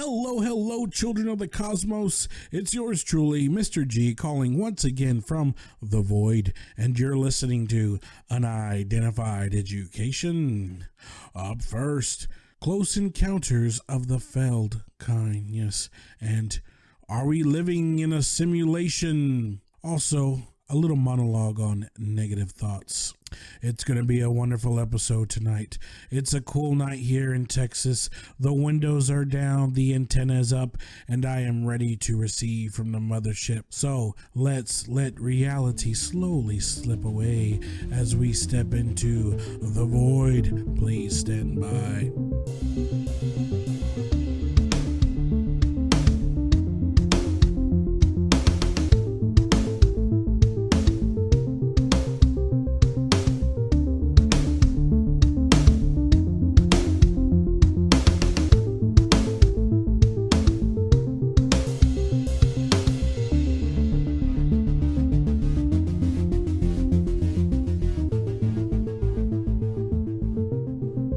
Hello, children of the cosmos. It's yours truly, Mr. G, calling once again from the void, and you're listening to Unidentified Education. Up first, Close Encounters of the Feld Kind, yes, and Are We Living in a Simulation? Also, a little monologue on negative thoughts. It's going to be a wonderful episode tonight. It's a cool night here in Texas. The windows are down, the antenna's up, and I am ready to receive from the mothership. So let's let reality slowly slip away as we step into the void. Please stand by.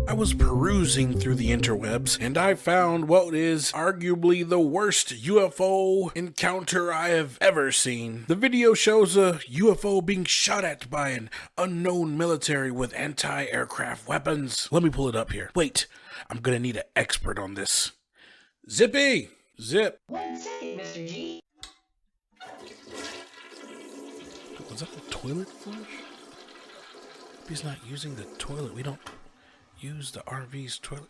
I was perusing through the interwebs, and I found what is arguably the worst UFO encounter I have ever seen. The video shows a UFO being shot at by an unknown military with anti-aircraft weapons. Let me pull it up here. Wait, I'm gonna need an expert on this. Zippy! Zip! 1 second, Mr. G. Was that a toilet flush? He's not using the toilet. We don't use the RV's toilet.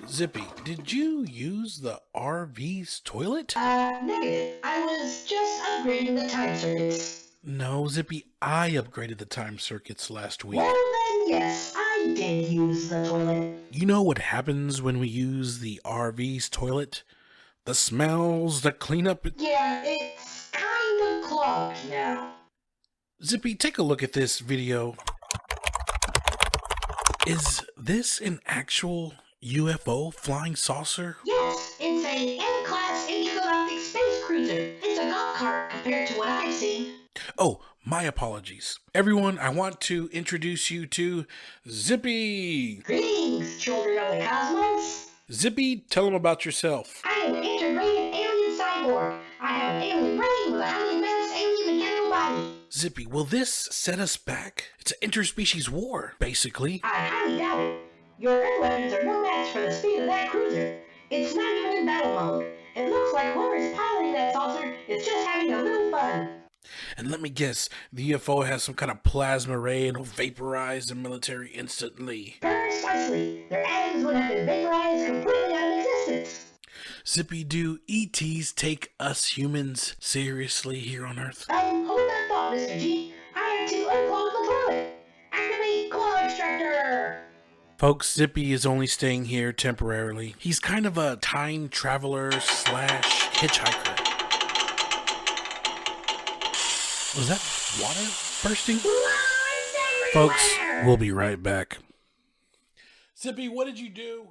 Zippy, did you use the RV's toilet? Negative. I was just upgrading the time circuits. No, Zippy, I upgraded the time circuits last week. Well then, yes, I did use the toilet. You know what happens when we use the RV's toilet? The smells, the cleanup. Yeah, it's kind of clogged now. Zippy, take a look at this video. Is this an actual UFO flying saucer? Yes, it's a M-class intergalactic space cruiser. It's a golf cart compared to what I've seen. Oh, my apologies. Everyone, I want to introduce you to Zippy. Greetings, children of the cosmos. Zippy, tell them about yourself. I am an integrated alien cyborg. I have an alien brain with a highly advanced alien mechanical body. Zippy, will this set us back? It's an interspecies war, basically. I highly doubt it. Your air weapons are no match for the speed of that cruiser. It's not even in battle mode. It looks like whoever is piloting that saucer is just having a little fun. And let me guess, the UFO has some kind of plasma ray and will vaporize the military instantly. Precisely. Their atoms would have been vaporized completely out of existence. Zippy, do ETs take us humans seriously here on Earth? Hold that thought, Mr. G. I have to unclog the toilet. Activate claw extractor. Folks, Zippy is only staying here temporarily. He's kind of a time traveler / hitchhiker. Was that water bursting? Folks, we'll be right back. Zippy, what did you do?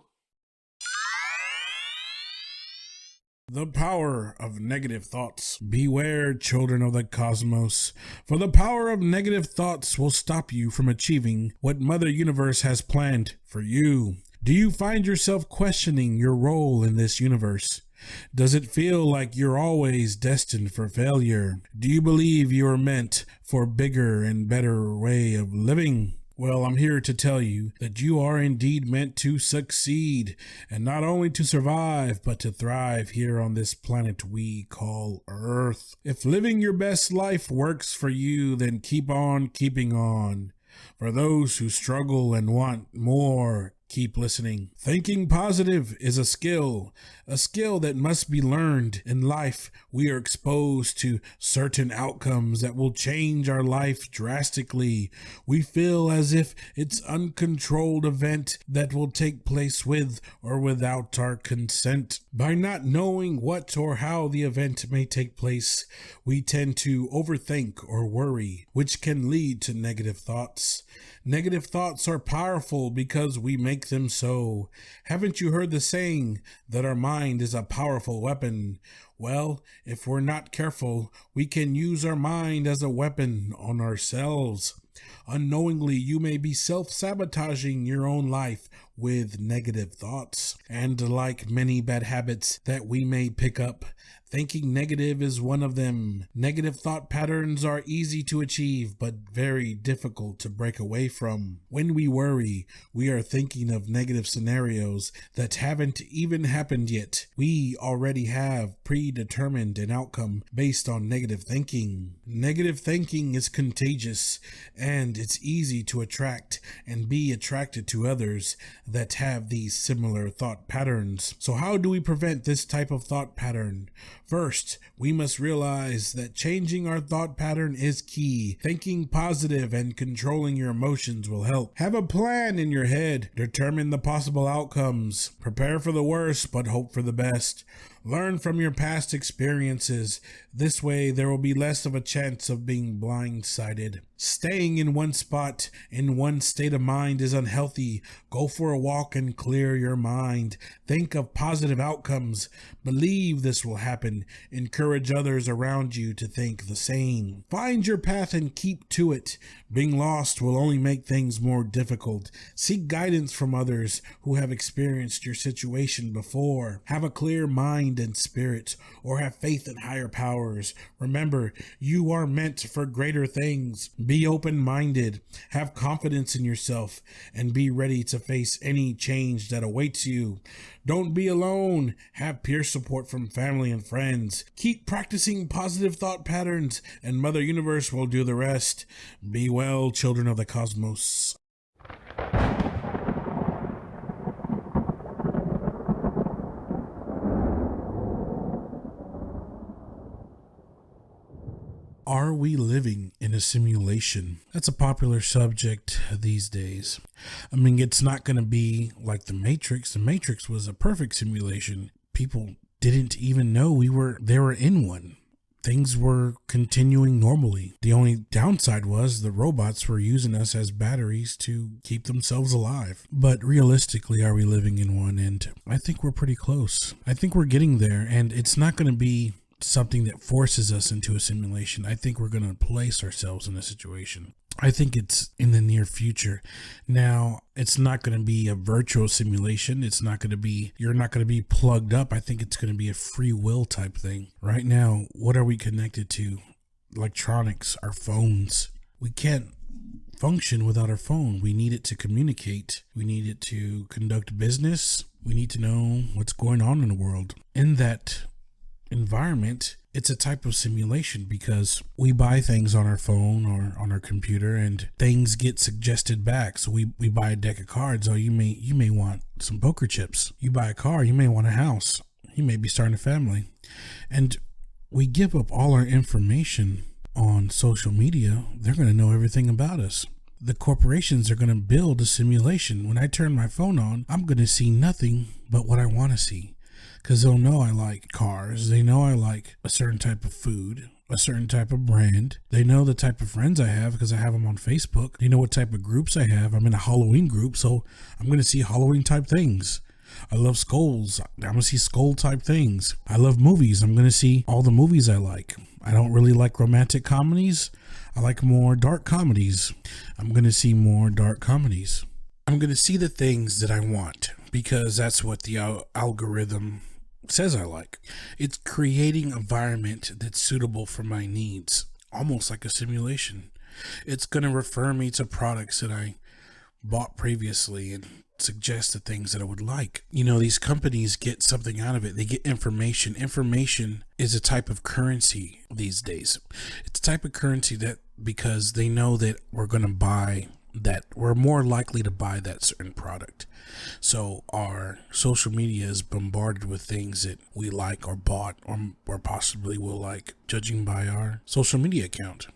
The power of negative thoughts. Beware, children of the cosmos, for the power of negative thoughts will stop you from achieving what Mother Universe has planned for you. Do you find yourself questioning your role in this universe? Does it feel like you're always destined for failure? Do you believe you are meant for a bigger and better way of living? Well, I'm here to tell you that you are indeed meant to succeed, and not only to survive, but to thrive here on this planet we call Earth. If living your best life works for you, then keep on keeping on. For those who struggle and want more, keep listening. Thinking positive is a skill that must be learned. In life, we are exposed to certain outcomes that will change our life drastically. We feel as if it's an uncontrolled event that will take place with or without our consent. By not knowing what or how the event may take place, we tend to overthink or worry, which can lead to negative thoughts. Negative thoughts are powerful because we make them so. Haven't you heard the saying that our mind is a powerful weapon? Well, if we're not careful, we can use our mind as a weapon on ourselves. Unknowingly, you may be self-sabotaging your own life with negative thoughts. And like many bad habits that we may pick up, thinking negative is one of them. Negative thought patterns are easy to achieve, but very difficult to break away from. When we worry, we are thinking of negative scenarios that haven't even happened yet. We already have predetermined an outcome based on negative thinking. Negative thinking is contagious, and it's easy to attract and be attracted to others that have these similar thought patterns. So how do we prevent this type of thought pattern? First, we must realize that changing our thought pattern is key. Thinking positive and controlling your emotions will help. Have a plan in your head. Determine the possible outcomes. Prepare for the worst, but hope for the best. Learn from your past experiences. This way, there will be less of a chance of being blindsided. Staying in one spot, in one state of mind is unhealthy. Go for a walk and clear your mind. Think of positive outcomes. Believe this will happen. Encourage others around you to think the same. Find your path and keep to it. Being lost will only make things more difficult. Seek guidance from others who have experienced your situation before. Have a clear mind and spirit, or have faith in higher powers. Remember, you are meant for greater things. Be open-minded, have confidence in yourself, and be ready to face any change that awaits you. Don't be alone. Have peer support from family and friends. Keep practicing positive thought patterns, and Mother Universe will do the rest. Be well, children of the cosmos. Are we living in a simulation? That's a popular subject these days. I mean, it's not going to be like The Matrix. The Matrix was a perfect simulation. People didn't even know they were in one. Things were continuing normally. The only downside was the robots were using us as batteries to keep themselves alive. But realistically, are we living in one? And I think we're pretty close. I think we're getting there, and it's not going to be something that forces us into a simulation. I think we're going to place ourselves in a situation. I think it's in the near future. Now, it's not going to be a virtual simulation. It's not going to be, you're not going to be plugged up. I think it's going to be a free will type thing. Right now, what are we connected to? Electronics, our phones. We can't function without our phone. We need it to communicate. We need it to conduct business. We need to know what's going on in the world. In that environment, it's a type of simulation because we buy things on our phone or on our computer and things get suggested back. So we buy a deck of cards. Oh, you may want some poker chips. You buy a car, you may want a house. You may be starting a family. And we give up all our information on social media. They're going to know everything about us. The corporations are going to build a simulation. When I turn my phone on, I'm going to see nothing but what I want to see. Because they'll know I like cars. They know I like a certain type of food, a certain type of brand. They know the type of friends I have because I have them on Facebook. They know what type of groups I have. I'm in a Halloween group, so I'm going to see Halloween type things. I love skulls. I'm going to see skull type things. I love movies. I'm going to see all the movies I like. I don't really like romantic comedies. I like more dark comedies. I'm going to see more dark comedies. I'm going to see the things that I want because that's what the algorithm says I like. It's creating an environment that's suitable for my needs, almost like a simulation. It's going to refer me to products that I bought previously and suggest the things that I would like. You know, these companies get something out of it. They get information. Information is a type of currency these days. It's a type of currency that because they know that we're going to buy that, we're more likely to buy that certain product. So our social media is bombarded with things that we like or bought or possibly will like, judging by our social media account.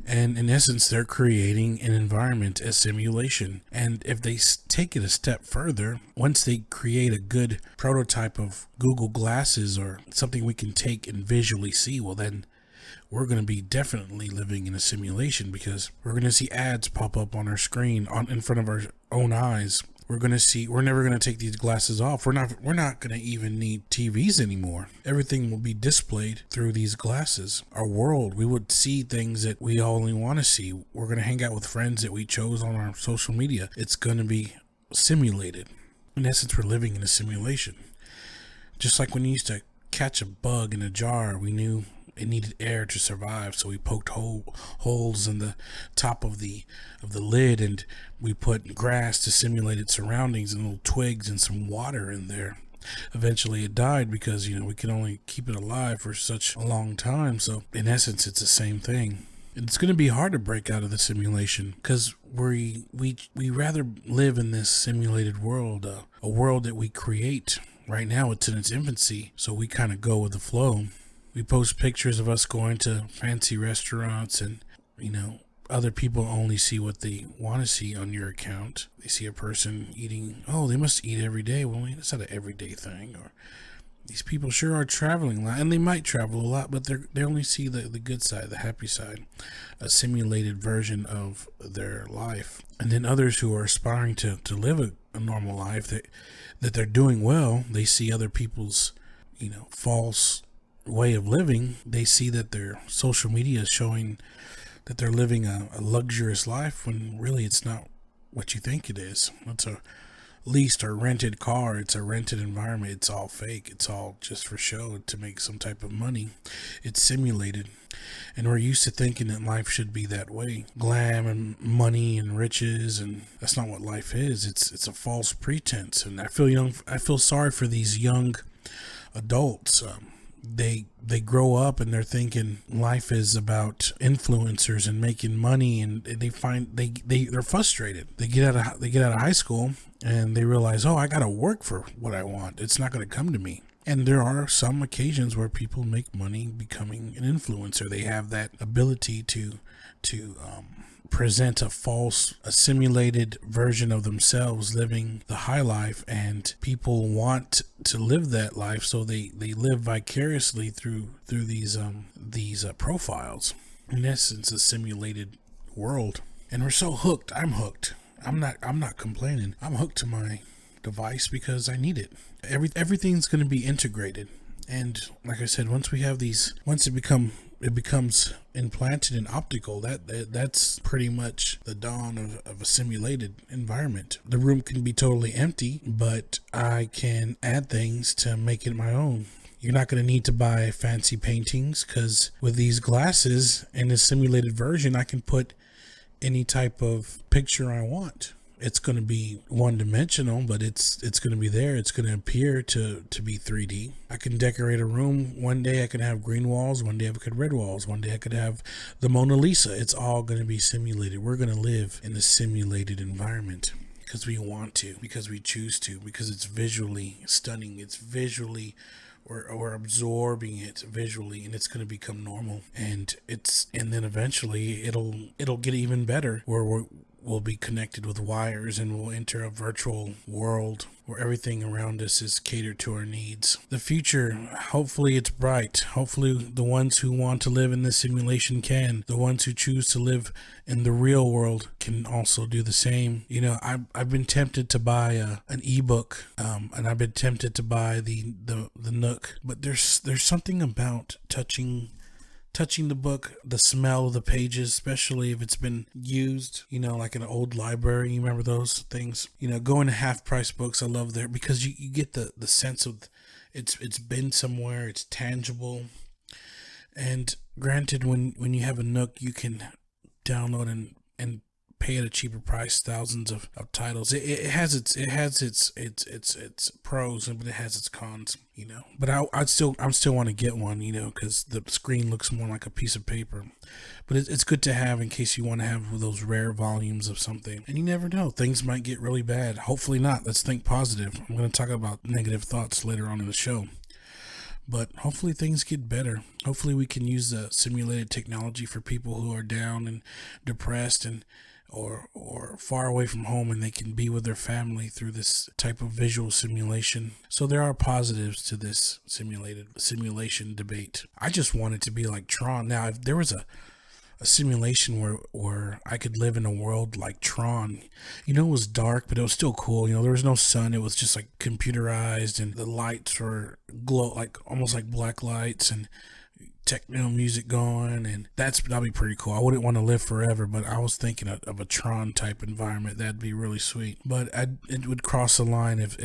And in essence, they're creating an environment, a simulation. And if they take it a step further, once they create a good prototype of Google Glasses or something we can take and visually see, well then we're going to be definitely living in a simulation because we're going to see ads pop up on our screen in front of our own eyes. We're never going to take these glasses off. We're not going to even need TVs anymore. Everything will be displayed through these glasses. Our world, we would see things that we only want to see. We're going to hang out with friends that we chose on our social media. It's going to be simulated. In essence, we're living in a simulation. Just like when you used to catch a bug in a jar, we knew it needed air to survive, so we poked holes in the top of the lid, and we put grass to simulate its surroundings and little twigs and some water in there. Eventually it died because we could only keep it alive for such a long time. So in essence, it's the same thing. It's going to be hard to break out of the simulation because we rather live in this simulated world, a world that we create. Right now it's in its infancy, so we kind of go with the flow. We post pictures of us going to fancy restaurants, and other people only see what they want to see on your account. They see a person eating, oh, they must eat every day. Well, it's not an everyday thing. Or these people sure are traveling a lot, and they might travel a lot, but they only see the good side, the happy side, a simulated version of their life. And then others who are aspiring to live a normal life, that they're doing well, they see other people's false way of living. They see that their social media is showing that they're living a luxurious life, when really it's not what you think it is. It's a leased or rented car. It's a rented environment. It's all fake. It's all just for show to make some type of money. It's simulated. And we're used to thinking that life should be that way. Glam and money and riches, and that's not what life is. It's a false pretense. And I feel sorry for these young adults. They grow up and they're thinking life is about influencers and making money, and they're frustrated. They get out of high school and they realize, oh, I gotta work for what I want. It's not gonna come to me. And there are some occasions where people make money becoming an influencer. They have that ability to present a simulated version of themselves living the high life, and people want to live that life, so they live vicariously through these profiles. In essence, a simulated world. And we're so hooked. I'm hooked. I'm not complaining. I'm hooked to my device because I need it. Everything's going to be integrated. And like I said, once it becomes implanted and optical, that's pretty much the dawn of a simulated environment. The room can be totally empty, but I can add things to make it my own. You're not going to need to buy fancy paintings, because with these glasses and this simulated version, I can put any type of picture I want. It's going to be one-dimensional, but it's going to be there. It's going to appear to be 3D. I can decorate a room. One day I can have green walls. One day I could have red walls. One day I could have the Mona Lisa. It's all going to be simulated. We're going to live in a simulated environment because we want to, because we choose to, because it's visually stunning. It's visually, or absorbing it visually, and it's going to become normal. And then eventually it'll get even better, where we'll be connected with wires, and we'll enter a virtual world where everything around us is catered to our needs. The future, hopefully it's bright. Hopefully the ones who want to live in this simulation can. The ones who choose to live in the real world can also do the same. I've been tempted to buy an ebook, and I've been tempted to buy the Nook, but there's something about touching the book, the smell of the pages, especially if it's been used, like an old library. You remember those things? Going to Half Price Books, I love there, because you get the sense of it's been somewhere, it's tangible. And granted, when you have a Nook, you can download and pay at a cheaper price thousands of titles. It has its pros, but it has its cons, but I still want to get one, because the screen looks more like a piece of paper. But it's good to have in case you want to have those rare volumes of something, and you never know, things might get really bad. Hopefully not. Let's think positive. I'm going to talk about negative thoughts later on in the show, but hopefully things get better. Hopefully we can use the simulated technology for people who are down and depressed and or far away from home, and they can be with their family through this type of visual simulation. So there are positives to this simulation debate. I just want it to be like Tron. Now, if there was a simulation where I could live in a world like Tron, it was dark, but it was still cool. There was no sun. It was just like computerized, and the lights were almost like black lights, and techno music going, and that'd be pretty cool. I wouldn't want to live forever, but I was thinking of a Tron type environment. That'd be really sweet. But it would cross the line if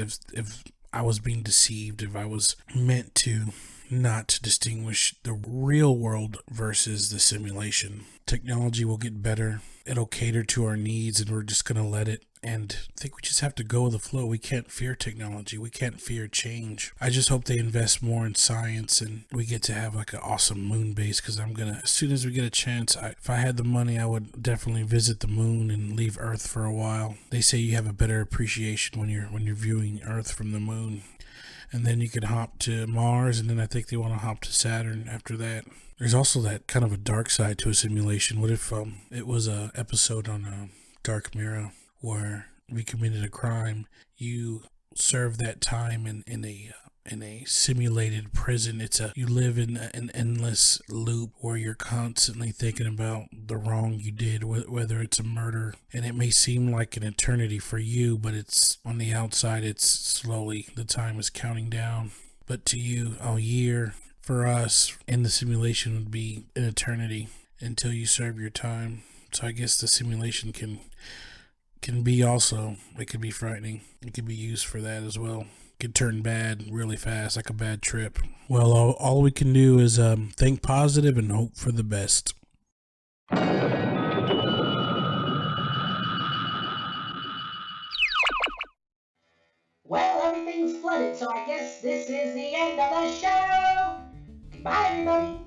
I was being deceived, if I was meant to not distinguish the real world versus the simulation. Technology will get better. It'll cater to our needs, and we're just going to let it. And I think we just have to go with the flow. We can't fear technology. We can't fear change. I just hope they invest more in science and we get to have like an awesome moon base, because as soon as we get a chance, if I had the money, I would definitely visit the moon and leave Earth for a while. They say you have a better appreciation when you're viewing Earth from the moon. And then you could hop to Mars, and then I think they want to hop to Saturn after that. There's also that kind of a dark side to a simulation. What if it was a episode on Dark Mirror where we committed a crime? You serve that time in a simulated prison. You live in an endless loop where you're constantly thinking about the wrong you did, whether it's a murder, and it may seem like an eternity for you, but it's on the outside, it's slowly, the time is counting down. But to you, a year for us in the simulation would be an eternity until you serve your time. So I guess the simulation can be also, it could be frightening. It could be used for that as well. It could turn bad really fast, like a bad trip. Well, all we can do is think positive and hope for the best. Well, everything's flooded, so I guess this is the end of the show. Bye, everybody.